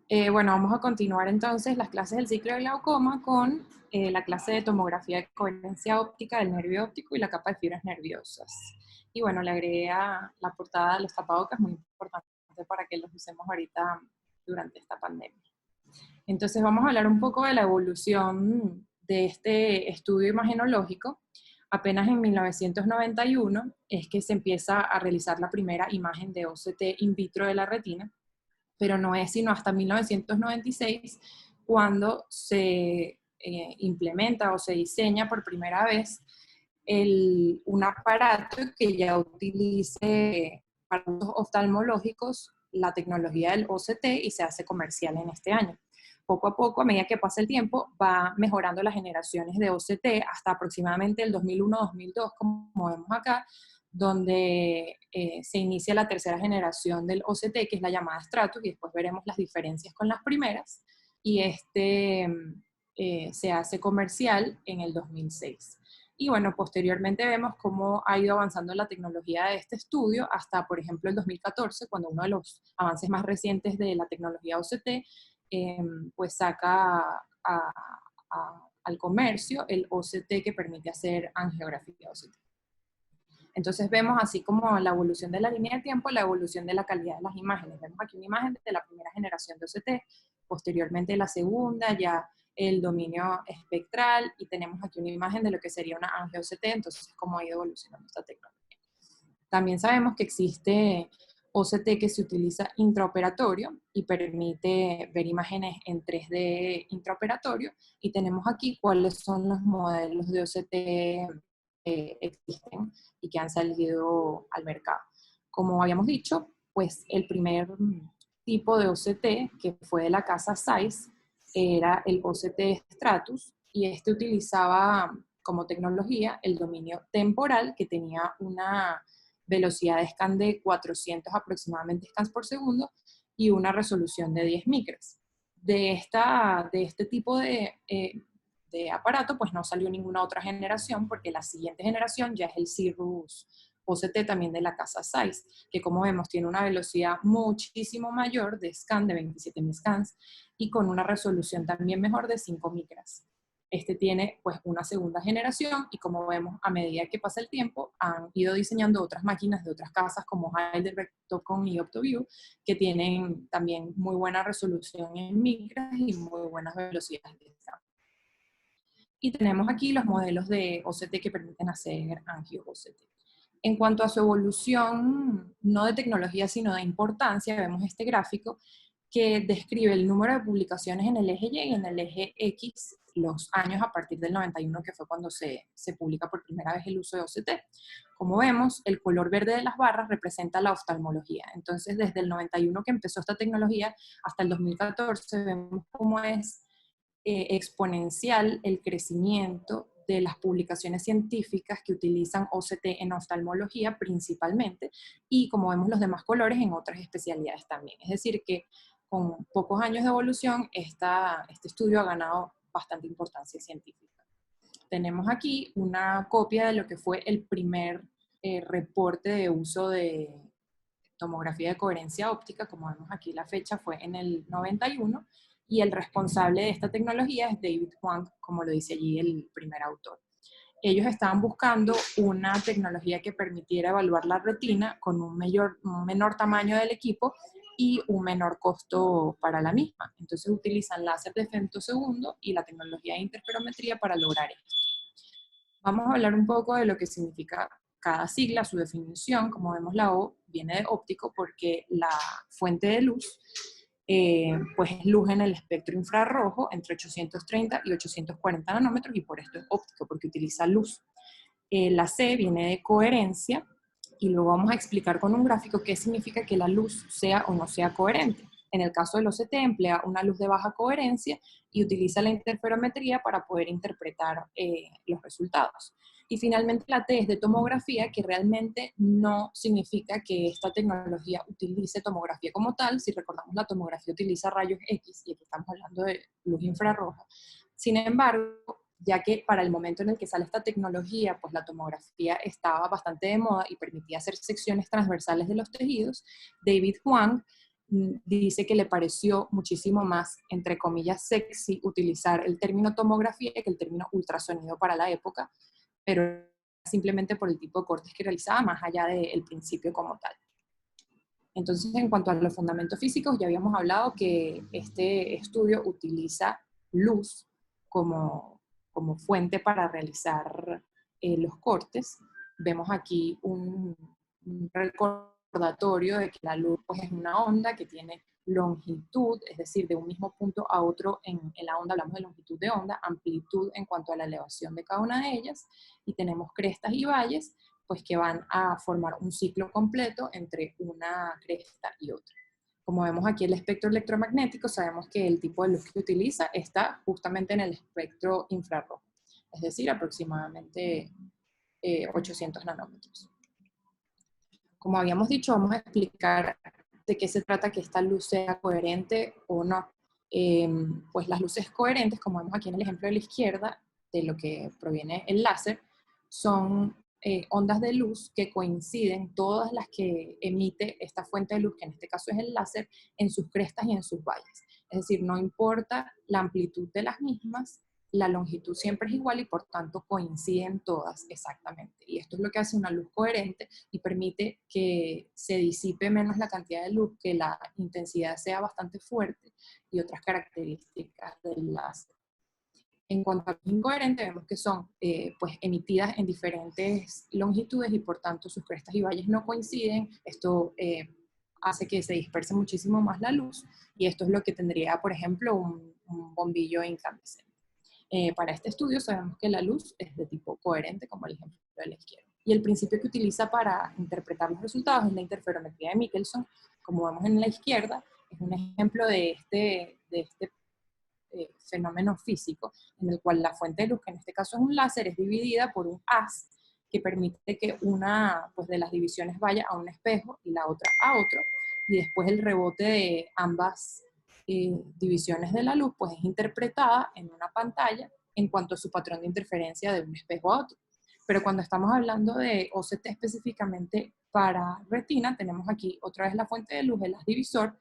Bueno, vamos a continuar entonces las clases del ciclo de glaucoma con la clase de tomografía de coherencia óptica del nervio óptico y la capa de fibras nerviosas. Y bueno, le agregué a la portada de los tapabocas, muy importante para que los usemos ahorita durante esta pandemia. Entonces vamos a hablar un poco de la evolución de este estudio imagenológico. Apenas en 1991 es que se empieza a realizar la primera imagen de OCT in vitro de la retina, pero no es sino hasta 1996 cuando se implementa o se diseña por primera vez un aparato que ya utilice para usos oftalmológicos la tecnología del OCT y se hace comercial en este año. Poco a poco, a medida que pasa el tiempo, va mejorando las generaciones de OCT hasta aproximadamente el 2001-2002, como vemos acá, donde se inicia la tercera generación del OCT, que es la llamada Stratus, y después veremos las diferencias con las primeras, y se hace comercial en el 2006. Y bueno, posteriormente vemos cómo ha ido avanzando la tecnología de este estudio hasta, por ejemplo, el 2014, cuando uno de los avances más recientes de la tecnología OCT, pues saca al comercio el OCT que permite hacer angiografía OCT. Entonces vemos así como la evolución de la línea de tiempo, la evolución de la calidad de las imágenes. Vemos aquí una imagen de la primera generación de OCT, posteriormente la segunda, ya el dominio espectral, y tenemos aquí una imagen de lo que sería una angio-OCT, entonces cómo ha ido evolucionando esta tecnología. También sabemos que existe OCT que se utiliza intraoperatorio y permite ver imágenes en 3D intraoperatorio, y tenemos aquí cuáles son los modelos de OCT existen y que han salido al mercado. Como habíamos dicho, pues el primer tipo de OCT que fue de la casa Zeiss era el OCT Stratus, y este utilizaba como tecnología el dominio temporal, que tenía una velocidad de scan de 400 aproximadamente scans por segundo y una resolución de 10 micras. De este tipo de aparato, pues no salió ninguna otra generación, porque la siguiente generación ya es el Cirrus OCT también de la casa Zeiss, que como vemos tiene una velocidad muchísimo mayor de scan, de 27.000 scans, y con una resolución también mejor de 5 micras. Este tiene pues una segunda generación, y como vemos a medida que pasa el tiempo han ido diseñando otras máquinas de otras casas como Heidelberg, Topcon y Optoview, que tienen también muy buena resolución en micras y muy buenas velocidades de scan. Y tenemos aquí los modelos de OCT que permiten hacer angio-OCT. En cuanto a su evolución, no de tecnología, sino de importancia, vemos este gráfico que describe el número de publicaciones en el eje Y y en el eje X, los años a partir del 91, que fue cuando se publica por primera vez el uso de OCT. Como vemos, el color verde de las barras representa la oftalmología. Entonces, desde el 91 que empezó esta tecnología hasta el 2014, vemos cómo es exponencial el crecimiento de las publicaciones científicas que utilizan OCT en oftalmología principalmente, y como vemos los demás colores en otras especialidades también. Es decir que con pocos años de evolución este estudio ha ganado bastante importancia científica. Tenemos aquí una copia de lo que fue el primer reporte de uso de tomografía de coherencia óptica. Como vemos aquí la fecha fue en el 91, y el responsable de esta tecnología es David Huang, como lo dice allí el primer autor. Ellos estaban buscando una tecnología que permitiera evaluar la retina con un menor tamaño del equipo y un menor costo para la misma. Entonces utilizan láser de femtosegundo y la tecnología de interferometría para lograr esto. Vamos a hablar un poco de lo que significa cada sigla, su definición. Como vemos, la O viene de óptico porque la fuente de luz pues es luz en el espectro infrarrojo entre 830 y 840 nanómetros, y por esto es óptico, porque utiliza luz. La C viene de coherencia, y luego vamos a explicar con un gráfico qué significa que la luz sea o no sea coherente. En el caso del OCT emplea una luz de baja coherencia y utiliza la interferometría para poder interpretar los resultados. Y finalmente la T es de tomografía, que realmente no significa que esta tecnología utilice tomografía como tal. Si recordamos, la tomografía utiliza rayos X y aquí estamos hablando de luz infrarroja. Sin embargo, ya que para el momento en el que sale esta tecnología, pues la tomografía estaba bastante de moda y permitía hacer secciones transversales de los tejidos, David Huang dice que le pareció muchísimo más, entre comillas, sexy utilizar el término tomografía que el término ultrasonido para la época, pero simplemente por el tipo de cortes que realizaba, más allá del principio como tal. Entonces, en cuanto a los fundamentos físicos, ya habíamos hablado que este estudio utiliza luz como fuente para realizar los cortes. Vemos aquí un recordatorio de que la luz pues, es una onda que tiene longitud, es decir, de un mismo punto a otro en la onda hablamos de longitud de onda, amplitud en cuanto a la elevación de cada una de ellas, y tenemos crestas y valles, pues que van a formar un ciclo completo entre una cresta y otra. Como vemos aquí el espectro electromagnético, sabemos que el tipo de luz que utiliza está justamente en el espectro infrarrojo, es decir, aproximadamente 800 nanómetros. Como habíamos dicho, vamos a explicar de qué se trata que esta luz sea coherente o no. Pues las luces coherentes, como vemos aquí en el ejemplo de la izquierda, de lo que proviene el láser, son ondas de luz que coinciden, todas las que emite esta fuente de luz, que en este caso es el láser, en sus crestas y en sus valles. Es decir, no importa la amplitud de las mismas, la longitud siempre es igual y por tanto coinciden todas exactamente. Y esto es lo que hace una luz coherente y permite que se disipe menos la cantidad de luz, que la intensidad sea bastante fuerte y otras características del láser. En cuanto a incoherente, vemos que son pues, emitidas en diferentes longitudes y por tanto sus crestas y valles no coinciden. Esto hace que se disperse muchísimo más la luz y esto es lo que tendría, por ejemplo, un bombillo incandescente. Para este estudio sabemos que la luz es de tipo coherente, como el ejemplo de la izquierda. Y el principio que utiliza para interpretar los resultados es la interferometría de Michelson. Como vemos en la izquierda, es un ejemplo de este fenómeno físico, en el cual la fuente de luz, que en este caso es un láser, es dividida por un haz que permite que una pues, de las divisiones vaya a un espejo y la otra a otro, y después el rebote de ambas divisiones de la luz pues, es interpretada en una pantalla en cuanto a su patrón de interferencia de un espejo a otro. Pero cuando estamos hablando de OCT específicamente para retina, tenemos aquí otra vez la fuente de luz, el haz divisor,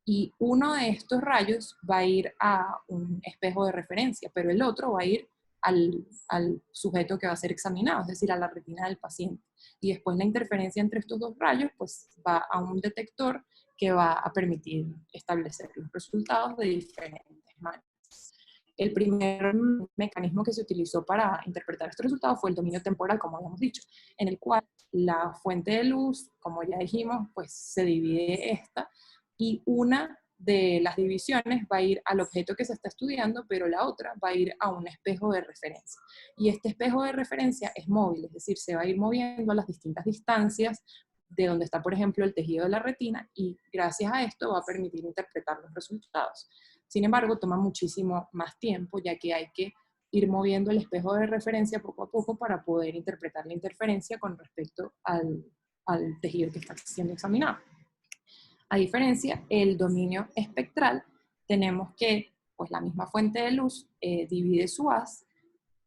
y uno de estos rayos va a ir a un espejo de referencia, pero el otro va a ir al sujeto que va a ser examinado, es decir, a la retina del paciente. Y después la interferencia entre estos dos rayos pues, va a un detector que va a permitir establecer los resultados de diferentes maneras. El primer mecanismo que se utilizó para interpretar estos resultados fue el dominio temporal, como habíamos dicho, en el cual la fuente de luz, como ya dijimos, pues se divide esta, y una de las divisiones va a ir al objeto que se está estudiando, pero la otra va a ir a un espejo de referencia. Y este espejo de referencia es móvil, es decir, se va a ir moviendo a las distintas distancias de donde está, por ejemplo, el tejido de la retina, y gracias a esto va a permitir interpretar los resultados. Sin embargo, toma muchísimo más tiempo, ya que hay que ir moviendo el espejo de referencia poco a poco para poder interpretar la interferencia con respecto al tejido que está siendo examinado. A diferencia, el dominio espectral, tenemos que pues, la misma fuente de luz divide su haz.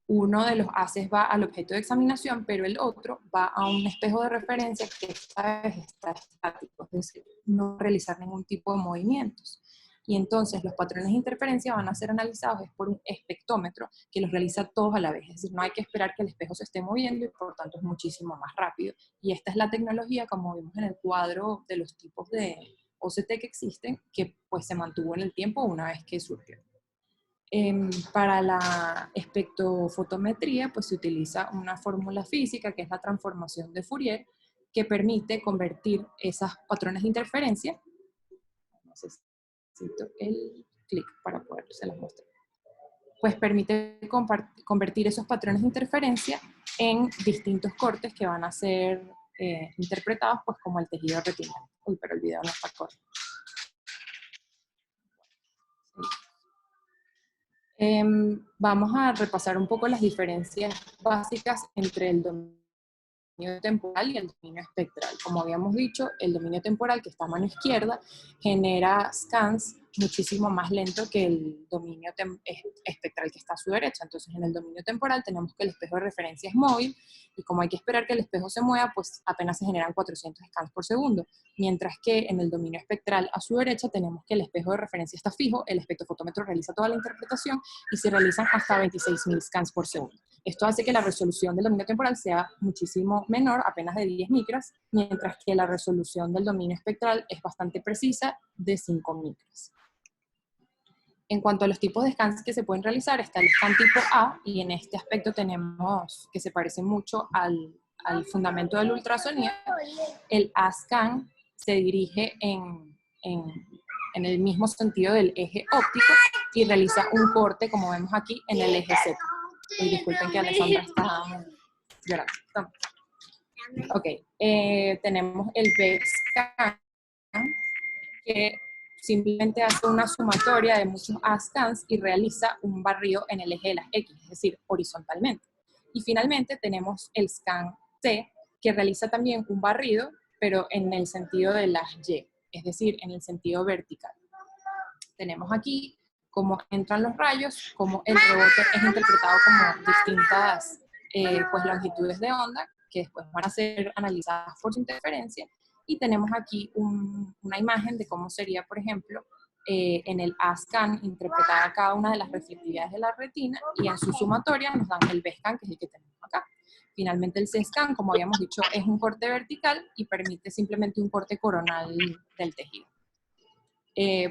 Uno de los haces va al objeto de examinación, pero el otro va a un espejo de referencia que esta vez está estático, es decir, no realizar ningún tipo de movimientos. Y entonces los patrones de interferencia van a ser analizados por un espectrómetro que los realiza todos a la vez. Es decir, no hay que esperar que el espejo se esté moviendo y por tanto es muchísimo más rápido. Y esta es la tecnología, como vimos en el cuadro de los tipos de OCT que existen, que pues se mantuvo en el tiempo una vez que surgió. Para la espectrofotometría, pues se utiliza una fórmula física que es la transformación de Fourier, que permite convertir esos patrones de interferencia. Necesito el clic para podérselas mostrar. Pues permite convertir esos patrones de interferencia en distintos cortes que van a ser interpretados pues, como el tejido retinal. Uy, pero el video no está corto. Vamos a repasar un poco las diferencias básicas entre el dominio dominio temporal y el dominio espectral. Como habíamos dicho, el dominio temporal, que está a mano izquierda, genera scans muchísimo más lento que el dominio espectral, que está a su derecha. Entonces, en el dominio temporal tenemos que el espejo de referencia es móvil, y como hay que esperar que el espejo se mueva, pues apenas se generan 400 scans por segundo. Mientras que en el dominio espectral, a su derecha, tenemos que el espejo de referencia está fijo, el espectrofotómetro realiza toda la interpretación y se realizan hasta 26.000 scans por segundo. Esto hace que la resolución del dominio temporal sea muchísimo menor, apenas de 10 micras, mientras que la resolución del dominio espectral es bastante precisa, de 5 micras. En cuanto a los tipos de scans que se pueden realizar, está el scan tipo A, y en este aspecto tenemos que se parece mucho al fundamento del ultrasonido. El A-scan se dirige en el mismo sentido del eje óptico y realiza un corte, como vemos aquí, en el eje Z. Y disculpen que Alessandra está llorando. Ok, tenemos el B-scan, que simplemente hace una sumatoria de muchos A-scans y realiza un barrido en el eje de las X, es decir, horizontalmente. Y finalmente tenemos el scan T, que realiza también un barrido, pero en el sentido de las Y, es decir, en el sentido vertical. Tenemos aquí cómo entran los rayos, cómo el rebote es interpretado como distintas pues longitudes de onda, que después van a ser analizadas por su interferencia. Y tenemos aquí una imagen de cómo sería, por ejemplo, en el A-scan interpretada cada una de las reflectividades de la retina, y en su sumatoria nos dan el B-scan, que es el que tenemos acá. Finalmente el C-scan, como habíamos dicho, es un corte vertical y permite simplemente un corte coronal del tejido.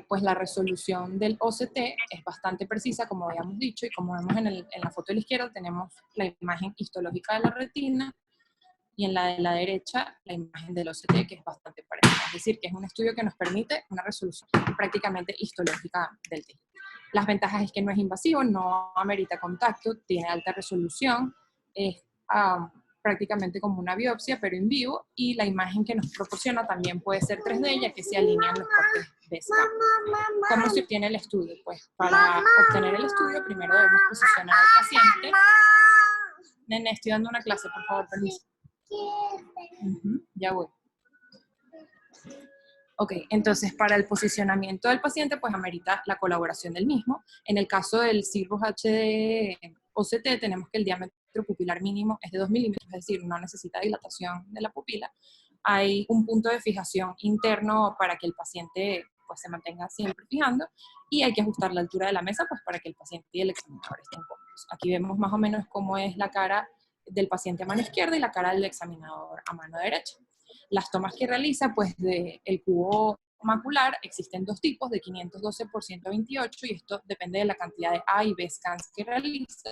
Pues la resolución del OCT es bastante precisa, como habíamos dicho, y como vemos en la foto de la izquierda tenemos la imagen histológica de la retina, y en la de la derecha la imagen del OCT, que es bastante parecida. Es decir, que es un estudio que nos permite una resolución prácticamente histológica del tejido. Las ventajas es que no es invasivo, no amerita contacto, tiene alta resolución, es prácticamente como una biopsia, pero en vivo, y la imagen que nos proporciona también puede ser 3D, ya que se alinean los cortes de scan. ¿Cómo se obtiene el estudio? Pues para obtener el estudio primero debemos posicionar al paciente. Nene, estoy dando una clase, por favor, permiso. Ya voy. Ok, entonces para el posicionamiento del paciente, pues amerita la colaboración del mismo. En el caso del Cirrus HD OCT, tenemos que el diámetro pupilar mínimo es de 2 milímetros, es decir, no necesita dilatación de la pupila. Hay un punto de fijación interno para que el paciente pues, se mantenga siempre fijando, y hay que ajustar la altura de la mesa pues, para que el paciente y el examinador estén cómodos. Aquí vemos más o menos cómo es la cara del paciente a mano izquierda y la cara del examinador a mano derecha. Las tomas que realiza, pues del cubo macular, existen dos tipos, de 512 por 128, y esto depende de la cantidad de A y B scans que realiza.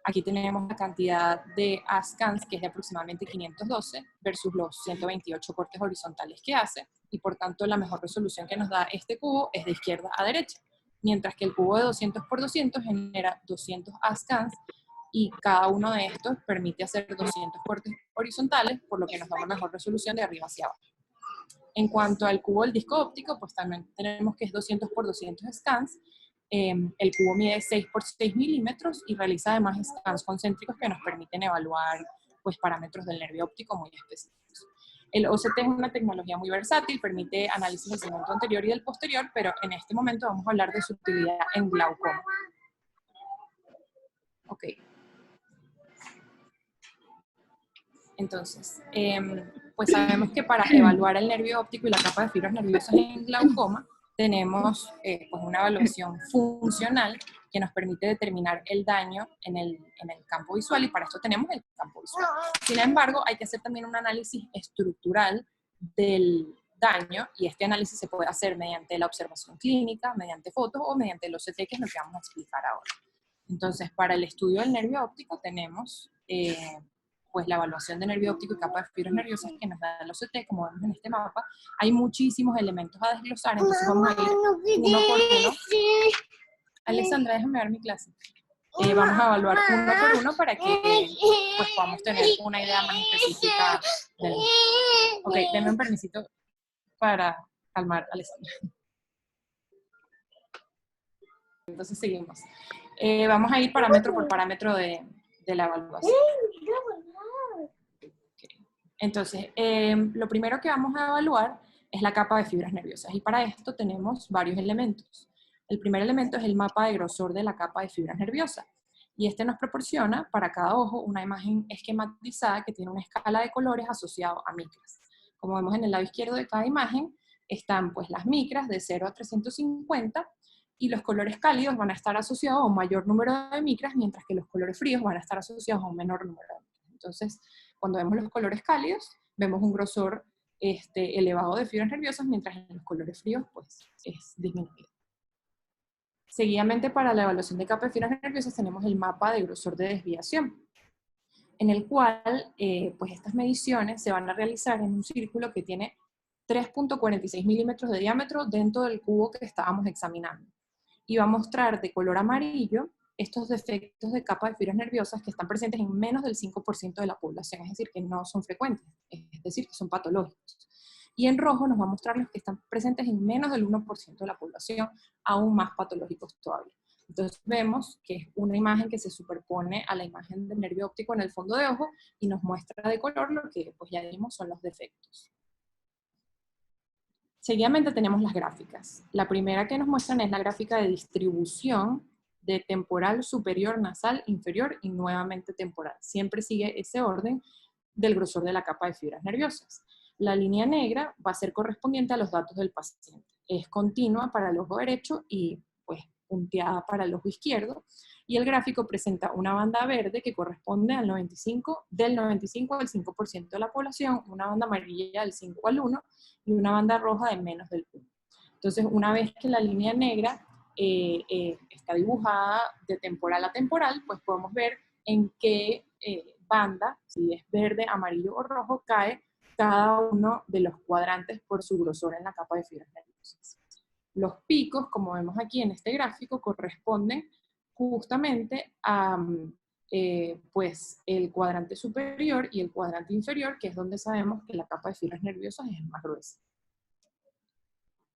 Aquí tenemos la cantidad de A scans, que es de aproximadamente 512, versus los 128 cortes horizontales que hace, y por tanto la mejor resolución que nos da este cubo es de izquierda a derecha, mientras que el cubo de 200 por 200 genera 200 A scans, y cada uno de estos permite hacer 200 cortes horizontales, por lo que nos da una mejor resolución de arriba hacia abajo. En cuanto al cubo del disco óptico, pues también tenemos que es 200 por 200 scans. El cubo mide 6 por 6 milímetros y realiza además scans concéntricos que nos permiten evaluar pues, parámetros del nervio óptico muy específicos. El OCT es una tecnología muy versátil, permite análisis del segmento anterior y del posterior, pero en este momento vamos a hablar de su utilidad en glaucoma. Ok. Entonces, pues sabemos que para evaluar el nervio óptico y la capa de fibras nerviosas en glaucoma, tenemos pues una evaluación funcional que nos permite determinar el daño en el campo visual, y para esto tenemos el campo visual. Sin embargo, hay que hacer también un análisis estructural del daño, y este análisis se puede hacer mediante la observación clínica, mediante fotos o mediante el OCT, que es lo que vamos a explicar ahora. Entonces, para el estudio del nervio óptico tenemos pues la evaluación de nervio óptico y capa de fibras nerviosas que nos da el OCT, como vemos en este mapa. Hay muchísimos elementos a desglosar, entonces vamos a ir uno por uno. Alexandra, déjame ver mi clase. Vamos a evaluar uno por uno para que pues, podamos tener una idea más específica del... Ok, denme un permisito para calmar a Alexandra. Entonces seguimos. Vamos a ir parámetro por parámetro de la evaluación. Entonces, lo primero que vamos a evaluar es la capa de fibras nerviosas, y para esto tenemos varios elementos. El primer elemento es el mapa de grosor de la capa de fibras nerviosas, y este nos proporciona para cada ojo una imagen esquematizada que tiene una escala de colores asociado a micras. Como vemos en el lado izquierdo de cada imagen, están pues las micras de 0 a 350, y los colores cálidos van a estar asociados a un mayor número de micras, mientras que los colores fríos van a estar asociados a un menor número de micras. Entonces, cuando vemos los colores cálidos, vemos un grosor elevado de fibras nerviosas, mientras en los colores fríos pues, es disminuido. Seguidamente, para la evaluación de capa de fibras nerviosas tenemos el mapa de grosor de desviación, en el cual pues estas mediciones se van a realizar en un círculo que tiene 3.46 milímetros de diámetro dentro del cubo que estábamos examinando. Y va a mostrar de color amarillo estos defectos de capa de fibras nerviosas que están presentes en menos del 5% de la población, es decir, que no son frecuentes, es decir, que son patológicos. Y en rojo nos va a mostrar los que están presentes en menos del 1% de la población, aún más patológicos todavía. Entonces vemos que es una imagen que se superpone a la imagen del nervio óptico en el fondo de ojo y nos muestra de color lo que pues ya vimos son los defectos. Seguidamente tenemos las gráficas. La primera que nos muestran es la gráfica de distribución de temporal superior, nasal, inferior y nuevamente temporal. Siempre sigue ese orden del grosor de la capa de fibras nerviosas. La línea negra va a ser correspondiente a los datos del paciente. Es continua para el ojo derecho y pues punteada para el ojo izquierdo. Y el gráfico presenta una banda verde que corresponde al 95, del 95 al 5% de la población, una banda amarilla del 5 al 1 y una banda roja de menos del 1. Entonces, una vez que la línea negra está dibujada de temporal a temporal, pues podemos ver en qué banda, si es verde, amarillo o rojo, cae cada uno de los cuadrantes por su grosor en la capa de fibras nerviosas. Los picos, como vemos aquí en este gráfico, corresponden justamente a pues el cuadrante superior y el cuadrante inferior, que es donde sabemos que la capa de fibras nerviosas es más gruesa.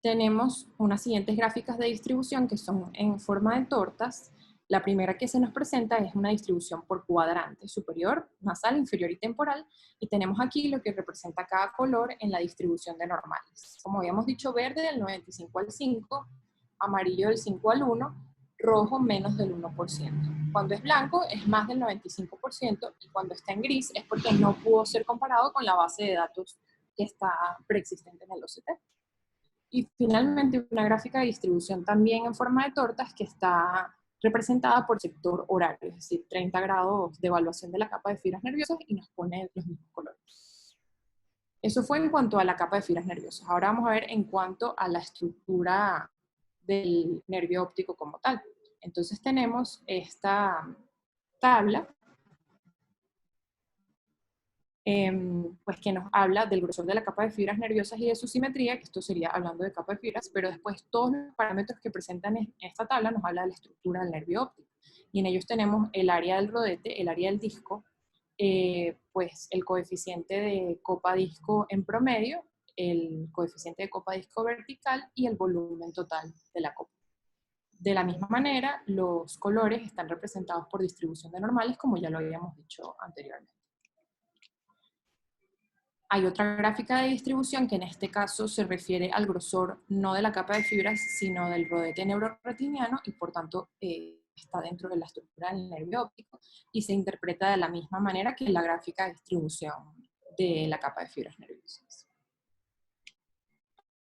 Tenemos unas siguientes gráficas de distribución que son en forma de tortas. La primera que se nos presenta es una distribución por cuadrante, superior, nasal, inferior y temporal, y tenemos aquí lo que representa cada color en la distribución de normales. Como habíamos dicho, verde del 95 al 5, amarillo del 5 al 1, rojo menos del 1%. Cuando es blanco es más del 95%, y cuando está en gris es porque no pudo ser comparado con la base de datos que está preexistente en el OCT. Y finalmente una gráfica de distribución también en forma de tortas que está representada por sector horario, es decir, 30 grados de evaluación de la capa de fibras nerviosas y nos pone los mismos colores. Eso fue en cuanto a la capa de fibras nerviosas. Ahora vamos a ver en cuanto a la estructura del nervio óptico como tal. Entonces tenemos esta tabla pues que nos habla del grosor de la capa de fibras nerviosas y de su simetría, que esto sería hablando de capa de fibras, pero después todos los parámetros que presentan en esta tabla nos habla de la estructura del nervio óptico. Y en ellos tenemos el área del rodete, el área del disco, pues el coeficiente de copa-disco en promedio, el coeficiente de copa-disco vertical y el volumen total de la copa. De la misma manera, los colores están representados por distribución de normales, como ya lo habíamos dicho anteriormente. Hay otra gráfica de distribución que en este caso se refiere al grosor no de la capa de fibras, sino del rodete neuroretiniano y por tanto está dentro de la estructura del nervio óptico y se interpreta de la misma manera que la gráfica de distribución de la capa de fibras nerviosas.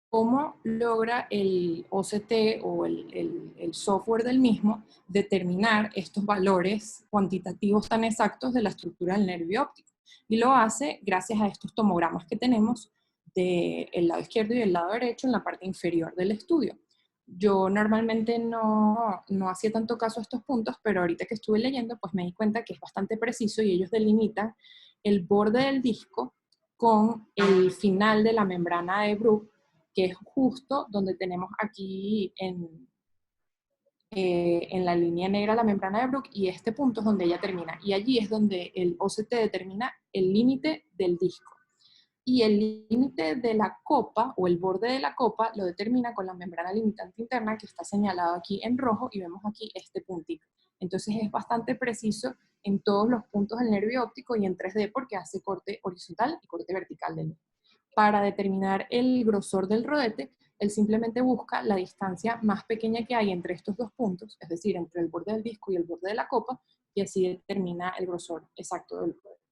¿Cómo logra el OCT o el software del mismo determinar estos valores cuantitativos tan exactos de la estructura del nervio óptico? Y lo hace gracias a estos tomogramas que tenemos del lado izquierdo y del lado derecho en la parte inferior del estudio. Yo normalmente no hacía tanto caso a estos puntos, pero ahorita que estuve leyendo, pues me di cuenta que es bastante preciso y ellos delimitan el borde del disco con el final de la membrana de Bruch, que es justo donde tenemos aquí en la línea negra la membrana de Bruch, y este punto es donde ella termina. Y allí es donde el OCT determina el límite del disco. Y el límite de la copa, o el borde de la copa, lo determina con la membrana limitante interna, que está señalado aquí en rojo, y vemos aquí este puntito. Entonces es bastante preciso en todos los puntos del nervio óptico y en 3D porque hace corte horizontal y corte vertical del mismo. Para determinar el grosor del rodete, él simplemente busca la distancia más pequeña que hay entre estos dos puntos, es decir, entre el borde del disco y el borde de la copa, y así determina el grosor exacto del rodete.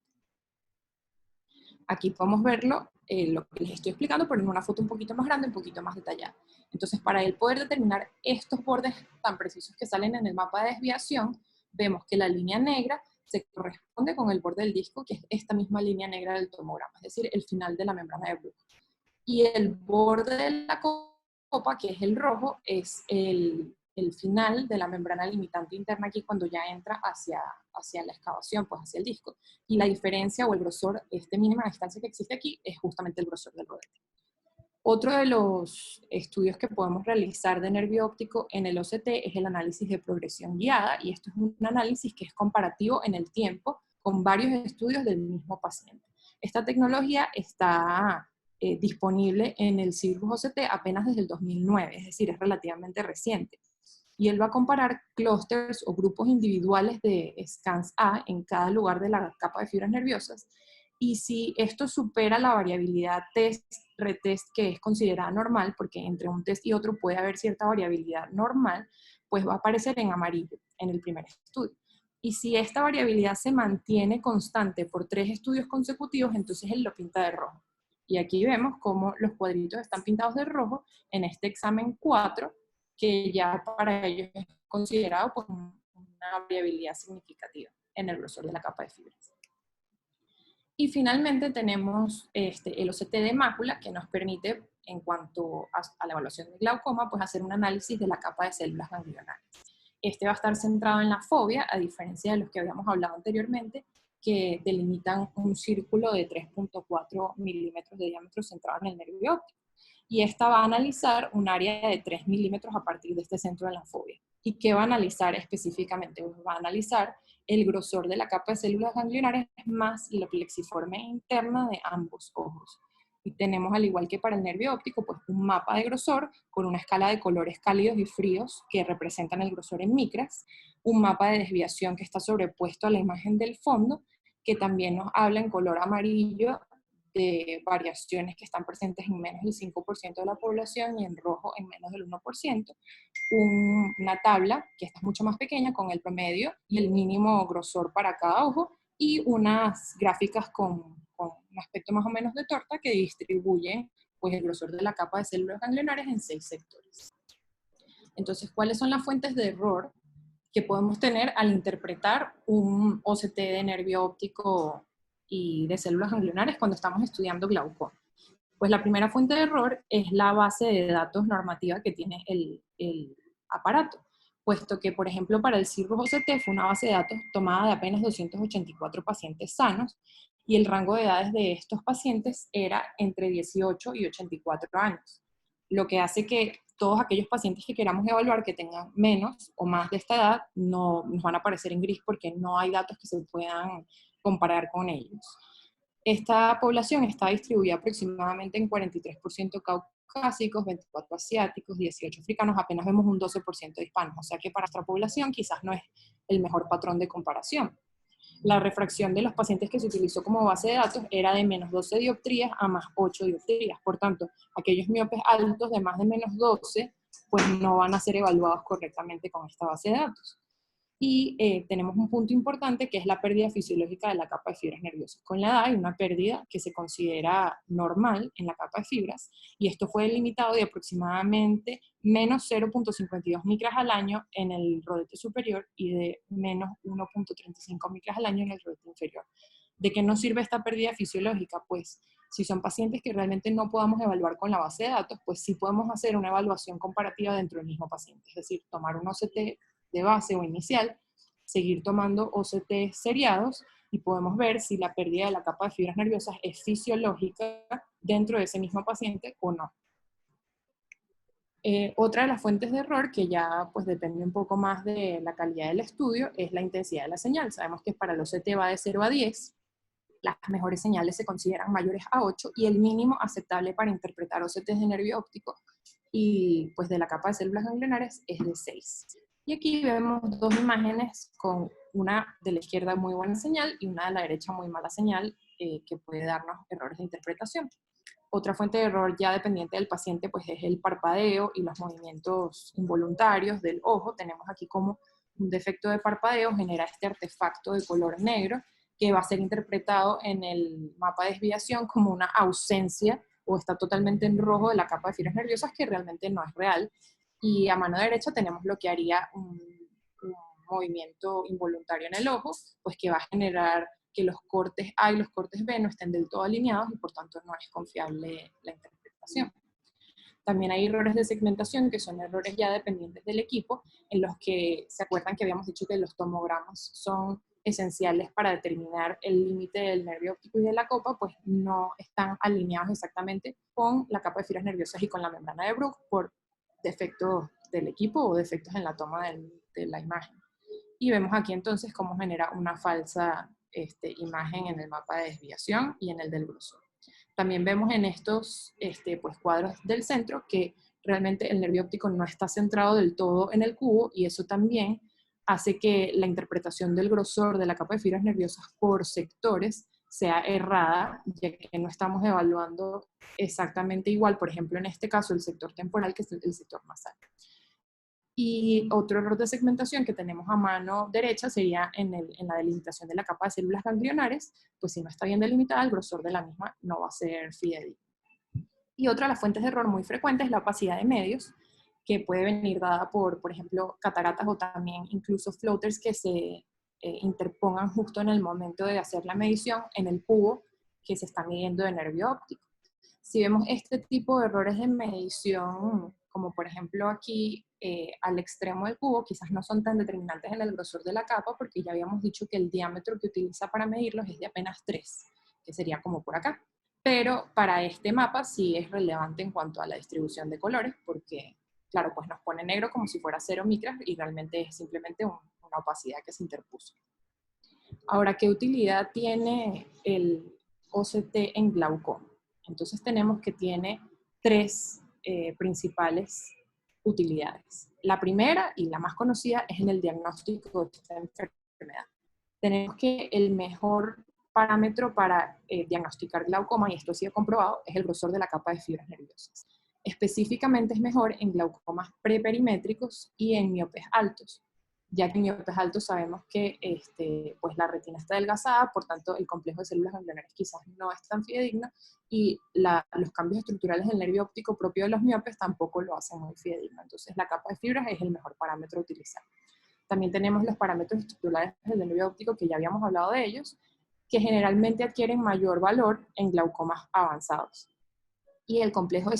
Aquí podemos verlo, lo que les estoy explicando, pero en una foto un poquito más grande, un poquito más detallada. Entonces, para él poder determinar estos bordes tan precisos que salen en el mapa de desviación, vemos que la línea negra se corresponde con el borde del disco, que es esta misma línea negra del tomograma, es decir, el final de la membrana de Bruch. Y el borde de la copa, que es el rojo, es el final de la membrana limitante interna aquí cuando ya entra hacia la excavación, pues hacia el disco. Y la diferencia o el grosor, esta mínima distancia que existe aquí, es justamente el grosor del rodete. Otro de los estudios que podemos realizar de nervio óptico en el OCT es el análisis de progresión guiada, y esto es un análisis que es comparativo en el tiempo con varios estudios del mismo paciente. Esta tecnología está disponible en el Cirrus OCT apenas desde el 2009, es decir, es relativamente reciente. Y él va a comparar clústeres o grupos individuales de scans A en cada lugar de la capa de fibras nerviosas, y si esto supera la variabilidad test-retest que es considerada normal, porque entre un test y otro puede haber cierta variabilidad normal, pues va a aparecer en amarillo en el primer estudio. Y si esta variabilidad se mantiene constante por 3 estudios consecutivos, entonces él lo pinta de rojo. Y aquí vemos cómo los cuadritos están pintados de rojo en este examen 4, que ya para ellos es considerado pues, una variabilidad significativa en el grosor de la capa de fibras. Y finalmente tenemos el OCT de mácula, que nos permite, en cuanto a la evaluación de glaucoma, pues hacer un análisis de la capa de células ganglionares. Este va a estar centrado en la fobia, a diferencia de los que habíamos hablado anteriormente, que delimitan un círculo de 3.4 milímetros de diámetro centrado en el nervio óptico. Y esta va a analizar un área de 3 milímetros a partir de este centro de la fobia. ¿Y qué va a analizar específicamente? Va a analizar el grosor de la capa de células ganglionares más la plexiforme interna de ambos ojos. Y tenemos, al igual que para el nervio óptico, pues un mapa de grosor con una escala de colores cálidos y fríos que representan el grosor en micras, un mapa de desviación que está sobrepuesto a la imagen del fondo, que también nos habla en color amarillo de variaciones que están presentes en menos del 5% de la población y en rojo en menos del 1%, una tabla que esta es mucho más pequeña con el promedio y el mínimo grosor para cada ojo, y unas gráficas con un aspecto más o menos de torta que distribuyen pues, el grosor de la capa de células ganglionares en 6 sectores. Entonces, ¿cuáles son las fuentes de error que podemos tener al interpretar un OCT de nervio óptico y de células ganglionares cuando estamos estudiando glaucoma? Pues la primera fuente de error es la base de datos normativa que tiene el aparato, puesto que, por ejemplo, para el Cirrus OCT fue una base de datos tomada de apenas 284 pacientes sanos, y el rango de edades de estos pacientes era entre 18 y 84 años, lo que hace que todos aquellos pacientes que queramos evaluar que tengan menos o más de esta edad no nos van a aparecer en gris porque no hay datos que se puedan comparar con ellos. Esta población está distribuida aproximadamente en 43% caucásicos, 24% asiáticos, 18% africanos, apenas vemos un 12% de hispanos, o sea que para nuestra población quizás no es el mejor patrón de comparación. La refracción de los pacientes que se utilizó como base de datos era de menos 12 dioptrías a más 8 dioptrías, por tanto, aquellos miopes altos de más de menos 12, pues no van a ser evaluados correctamente con esta base de datos. Y tenemos un punto importante que es la pérdida fisiológica de la capa de fibras nerviosas. Con la edad hay una pérdida que se considera normal en la capa de fibras, y esto fue limitado de aproximadamente menos 0.52 micras al año en el rodete superior y de menos 1.35 micras al año en el rodete inferior. ¿De qué nos sirve esta pérdida fisiológica? Pues si son pacientes que realmente no podamos evaluar con la base de datos, pues sí podemos hacer una evaluación comparativa dentro del mismo paciente, es decir, tomar un OCT de base o inicial, seguir tomando OCT seriados y podemos ver si la pérdida de la capa de fibras nerviosas es fisiológica dentro de ese mismo paciente o no. Otra de las fuentes de error, que ya pues depende un poco más de la calidad del estudio, es la intensidad de la señal. Sabemos que para el OCT va de 0 a 10, las mejores señales se consideran mayores a 8 y el mínimo aceptable para interpretar OCTs de nervio óptico y pues de la capa de células ganglionares es de 6. Y aquí vemos dos imágenes con una de la izquierda muy buena señal y una de la derecha muy mala señal, que puede darnos errores de interpretación. Otra fuente de error ya dependiente del paciente pues es el parpadeo y los movimientos involuntarios del ojo. Tenemos aquí como un defecto de parpadeo genera este artefacto de color negro que va a ser interpretado en el mapa de desviación como una ausencia o está totalmente en rojo de la capa de fibras nerviosas, que realmente no es real. Y a mano derecha tenemos lo que haría un movimiento involuntario en el ojo, pues que va a generar que los cortes A y los cortes B no estén del todo alineados y por tanto no es confiable la interpretación. También hay errores de segmentación, que son errores ya dependientes del equipo, en los que se acuerdan que habíamos dicho que los tomogramas son esenciales para determinar el límite del nervio óptico y de la copa, pues no están alineados exactamente con la capa de fibras nerviosas y con la membrana de Bruch por defectos del equipo o defectos en la toma de la imagen. Y vemos aquí entonces cómo genera una falsa imagen en el mapa de desviación y en el del grosor. También vemos en estos pues, cuadros del centro que realmente el nervio óptico no está centrado del todo en el cubo, y eso también hace que la interpretación del grosor de la capa de fibras nerviosas por sectores sea errada, ya que no estamos evaluando exactamente igual, por ejemplo, en este caso, el sector temporal, que es el sector nasal. Y otro error de segmentación que tenemos a mano derecha sería en la delimitación de la capa de células ganglionares, pues si no está bien delimitada, el grosor de la misma no va a ser fidedigno. Y otra de las fuentes de error muy frecuentes es la opacidad de medios, que puede venir dada por ejemplo, cataratas o también incluso floaters que se interpongan justo en el momento de hacer la medición en el cubo que se está midiendo de nervio óptico. Si vemos este tipo de errores de medición, como por ejemplo aquí al extremo del cubo, quizás no son tan determinantes en el grosor de la capa, porque ya habíamos dicho que el diámetro que utiliza para medirlos es de apenas 3, que sería como por acá. Pero para este mapa sí es relevante en cuanto a la distribución de colores, porque claro, pues nos pone negro como si fuera 0 micras y realmente es simplemente una opacidad que se interpuso. Ahora, ¿qué utilidad tiene el OCT en glaucoma? Entonces tenemos que tiene tres principales utilidades. La primera y la más conocida es en el diagnóstico de esta enfermedad. Tenemos que el mejor parámetro para diagnosticar glaucoma, y esto ha sido comprobado, es el grosor de la capa de fibras nerviosas. Específicamente es mejor en glaucomas preperimétricos y en miopes altos, ya que en miopes altos sabemos que pues la retina está adelgazada, por tanto el complejo de células ganglionares quizás no es tan fidedigno, y los cambios estructurales del nervio óptico propio de los miopes tampoco lo hacen muy fidedigno. Entonces la capa de fibras es el mejor parámetro a utilizar. También tenemos los parámetros estructurales del nervio óptico, que ya habíamos hablado de ellos, que generalmente adquieren mayor valor en glaucomas avanzados. Y el complejo de